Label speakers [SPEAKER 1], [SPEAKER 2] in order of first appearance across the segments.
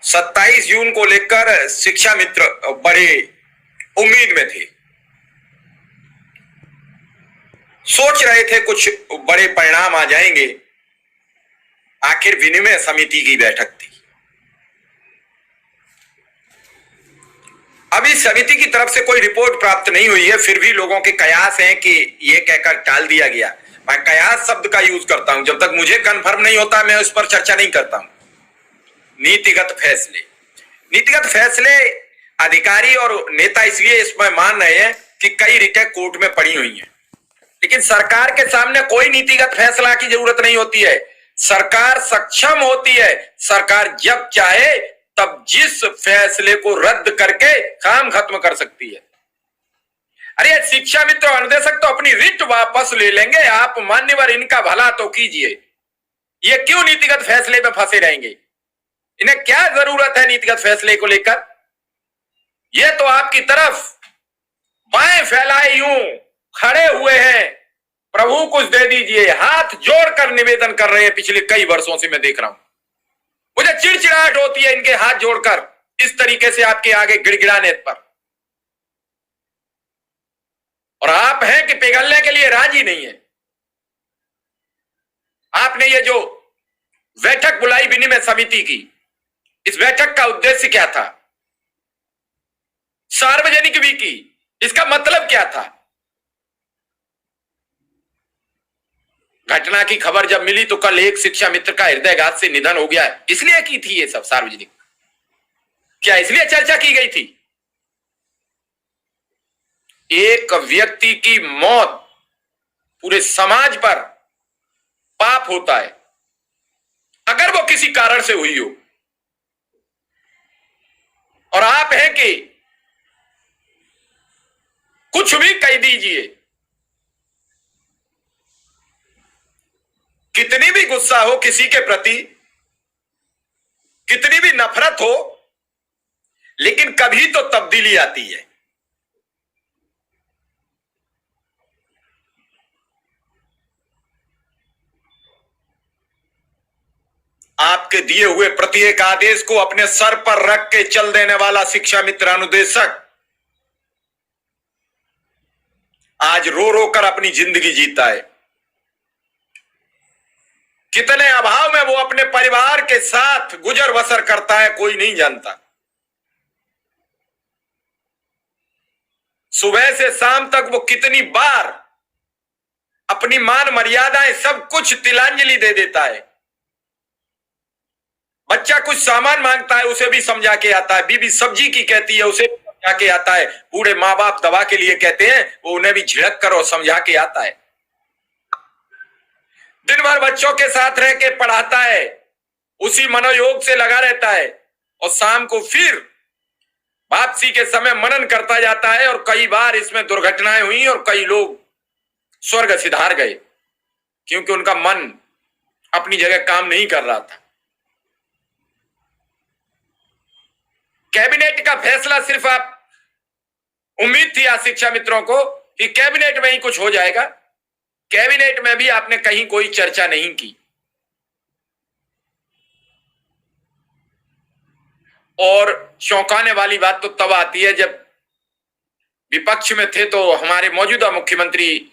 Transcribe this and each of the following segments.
[SPEAKER 1] 27 जून को लेकर शिक्षा मित्र बड़े उम्मीद में थे, सोच रहे थे कुछ बड़े परिणाम आ जाएंगे। आखिर विनिमय समिति की बैठक थी। अभी समिति की तरफ से कोई रिपोर्ट प्राप्त नहीं हुई है, फिर भी लोगों के कयास हैं कि यह कहकर टाल दिया गया। मैं कयास शब्द का यूज करता हूं, जब तक मुझे कंफर्म नहीं होता मैं उस पर चर्चा नहीं करता हूं। नीतिगत फैसले अधिकारी और नेता इसलिए इसमें मान रहे हैं कि कई रिटें कोर्ट में पड़ी हुई हैं, लेकिन सरकार के सामने कोई नीतिगत फैसला की जरूरत नहीं होती है। सरकार सक्षम होती है, सरकार जब चाहे तब जिस फैसले को रद्द करके काम खत्म कर सकती है। अरे शिक्षा मित्र अनुदेशक तो अपनी रिट वापस ले लेंगे, आप मान्यवर इनका भला तो कीजिए। ये क्यों नीतिगत फैसले में फंसे रहेंगे? इन्हें क्या जरूरत है नीतिगत फैसले को लेकर? ये तो आपकी तरफ बाएं फैलाए यूं खड़े हुए हैं, प्रभु कुछ दे दीजिए, हाथ जोड़कर निवेदन कर रहे हैं। पिछले कई वर्षों से मैं देख रहा हूं, मुझे चिड़चिड़ाहट होती है इनके हाथ जोड़कर इस तरीके से आपके आगे गिड़गिड़ाने पर। और आप हैं कि पिघलने के लिए राजी नहीं है। आपने ये जो बैठक बुलाई विनिमय समिति की, इस बैठक का उद्देश्य क्या था? सार्वजनिक भी की, इसका मतलब क्या था? घटना की खबर जब मिली तो कल एक शिक्षा मित्र का हृदयघात से निधन हो गया, इसलिए की थी ये सब सार्वजनिक? क्या इसलिए चर्चा की गई थी? एक व्यक्ति की मौत पूरे समाज पर पाप होता है, अगर वो किसी कारण से हुई हो। और आप हैं कि कुछ भी कह दीजिए, कितनी भी गुस्सा हो किसी के प्रति, कितनी भी नफरत हो, लेकिन कभी तो तब्दीली आती है। आपके दिए हुए प्रत्येक आदेश को अपने सर पर रख के चल देने वाला शिक्षा मित्र अनुदेशक आज रो रो कर अपनी जिंदगी जीता है। कितने अभाव में वो अपने परिवार के साथ गुजर बसर करता है, कोई नहीं जानता। सुबह से शाम तक वो कितनी बार अपनी मान मर्यादाएं सब कुछ तिलांजलि दे देता है। बच्चा कुछ सामान मांगता है, उसे भी समझा के आता है। बीबी सब्जी की कहती है, उसे भी समझा के आता है। बूढ़े माँ बाप दवा के लिए कहते हैं, वो उन्हें भी झिड़क कर और समझा के आता है। दिन भर बच्चों के साथ रह के पढ़ाता है, उसी मनोयोग से लगा रहता है, और शाम को फिर वापसी के समय मनन करता जाता है। और कई बार इसमें दुर्घटनाएं हुई और कई लोग स्वर्ग सिधार गए, क्योंकि उनका मन अपनी जगह काम नहीं कर रहा था। कैबिनेट का फैसला सिर्फ आप उम्मीद थी आज शिक्षा मित्रों को कि कैबिनेट में ही कुछ हो जाएगा। कैबिनेट में भी आपने कहीं कोई चर्चा नहीं की। और चौंकाने वाली बात तो तब आती है जब विपक्ष में थे तो हमारे मौजूदा मुख्यमंत्री,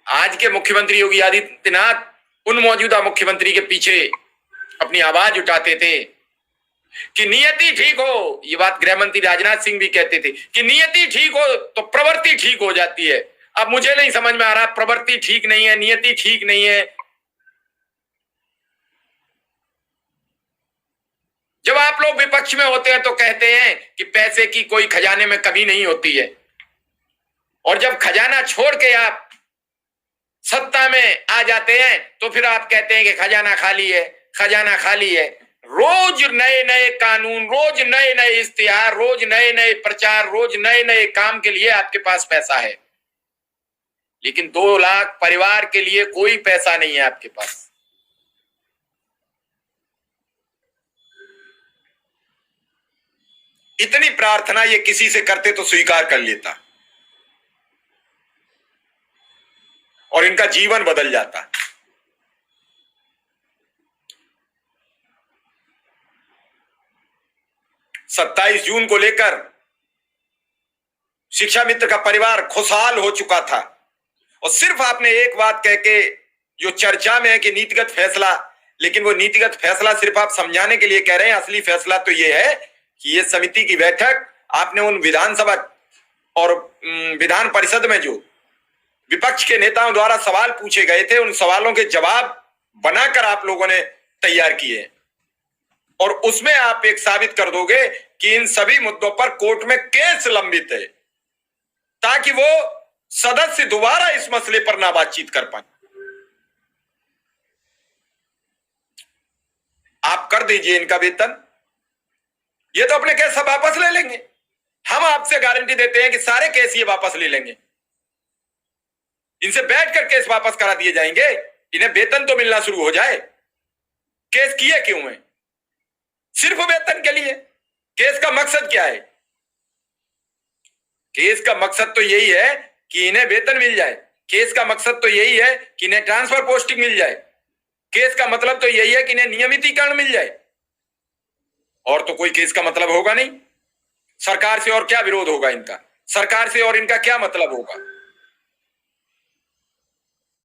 [SPEAKER 1] आज के मुख्यमंत्री योगी आदित्यनाथ, उन मौजूदा मुख्यमंत्री के पीछे अपनी आवाज उठाते थे कि नियति ठीक हो। ये बात गृह मंत्री राजनाथ सिंह भी कहते थे कि नियति ठीक हो तो प्रवृत्ति ठीक हो जाती है। अब मुझे नहीं समझ में आ रहा, प्रवृत्ति ठीक नहीं है, नियति ठीक नहीं है। जब आप लोग विपक्ष में होते हैं तो कहते हैं कि पैसे की कोई खजाने में कमी नहीं होती है, और जब खजाना छोड़ के आप सत्ता में आ जाते हैं तो फिर आप कहते हैं कि खजाना खाली है, खजाना खाली है। रोज नए नए कानून, रोज नए नए इश्तिहार, रोज नए नए प्रचार, रोज नए नए काम के लिए आपके पास पैसा है, लेकिन 2 लाख परिवार के लिए कोई पैसा नहीं है आपके पास। इतनी प्रार्थना ये किसी से करते तो स्वीकार कर लेता और इनका जीवन बदल जाता। 27 जून को लेकर शिक्षा मित्र का परिवार खुशहाल हो चुका था, और सिर्फ आपने एक बात कह के, जो चर्चा में है कि नीतिगत फैसला, लेकिन वो नीतिगत फैसला सिर्फ आप समझाने के लिए कह रहे हैं। असली फैसला तो ये है कि ये समिति की बैठक आपने उन विधानसभा और विधान परिषद में जो विपक्ष के नेताओं द्वारा सवाल पूछे गए थे, उन सवालों के जवाब बनाकर आप लोगों ने तैयार किए, और उसमें आप एक साबित कर दोगे कि इन सभी मुद्दों पर कोर्ट में केस लंबित है, ताकि वो सदस्य दोबारा इस मसले पर ना बातचीत कर पाए। आप कर दीजिए इनका वेतन, ये तो अपने केस सब वापस ले लेंगे। हम आपसे गारंटी देते हैं कि सारे केस ये वापस ले लेंगे, इनसे बैठकर केस वापस करा दिए जाएंगे, इन्हें वेतन तो मिलना शुरू हो जाए। केस किए क्यों है? सिर्फ वेतन के लिए। केस का मकसद क्या है? केस का मकसद तो यही है कि इन्हें वेतन मिल जाए। केस का मकसद तो यही है कि इन्हें ट्रांसफर पोस्टिंग मिल जाए। केस का मतलब तो यही है कि इन्हें नियमितीकरण मिल जाए, और तो कोई केस का मतलब होगा नहीं। सरकार से और क्या विरोध होगा इनका? सरकार से और इनका क्या मतलब होगा?